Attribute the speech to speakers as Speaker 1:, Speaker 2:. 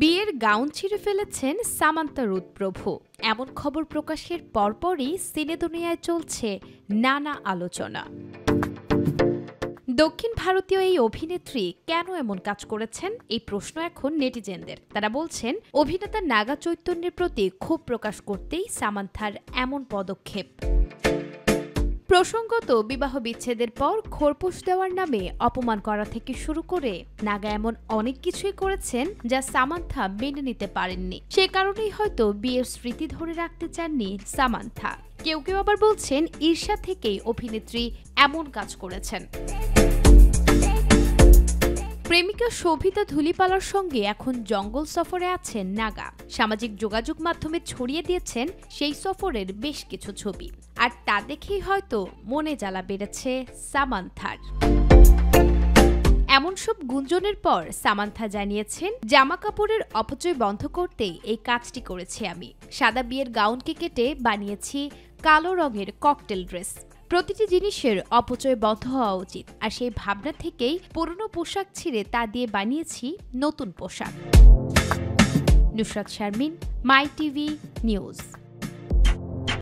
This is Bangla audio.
Speaker 1: বিয়ের গাউন ছিঁড়ে ফেলেছেন সামান্থা রুথ প্রভু। এমন খবর প্রকাশের পরপরই সিনে দুনিয়ায় চলছে নানা আলোচনা। দক্ষিণ ভারতীয় এই অভিনেত্রী কেন এমন কাজ করেছেন, এই প্রশ্ন এখন নেটিজেনদের। তারা বলছেন, অভিনেতা নাগা চৈতন্যের প্রতি ক্ষোভ প্রকাশ করতেই সামান্থার এমন পদক্ষেপ। প্রসঙ্গত, বিবাহ বিচ্ছেদের পর খোরপোশ দেওয়ার নামে অপমান করা থেকে শুরু করে নাগা এমন অনেক কিছুই করেছেন যা সামান্থা মেনে নিতে পারেননি। সে কারণেই হয়তো বিয়ের স্মৃতি ধরে রাখতে চাননি সামান্থা। কেউ কেউ আবার বলছেন, ঈর্ষা থেকেই অভিনেত্রী এমন কাজ করেছেন। প্রেমিকা শোভিতা ধুলিপালার সঙ্গে এখন জঙ্গল সফরে আছেন নাগা। সামাজিক যোগাযোগ মাধ্যমে ছড়িয়ে দিয়েছেন সেই সফরের বেশ কিছু ছবি। আর তা দেখেই হয়তো মনে জ্বালা বেড়েছে সামান্থার। এমন সব গুঞ্জনের পর সামান্থা জানিয়েছেন, জামা কাপড়ের অপচয় বন্ধ করতেই এই কাজটি করেছি আমি। সাদা বিয়ের গাউনকে কেটে বানিয়েছি কালো রঙের ককটেল ড্রেস। প্রতিটি জিনিসের অপচয় বন্ধ হওয়া উচিত, আর সেই ভাবনা থেকেই পুরনো পোশাক ছিঁড়ে তা দিয়ে বানিয়েছি নতুন পোশাক। নুসরাত শারমিন, মাই টিভি নিউজ।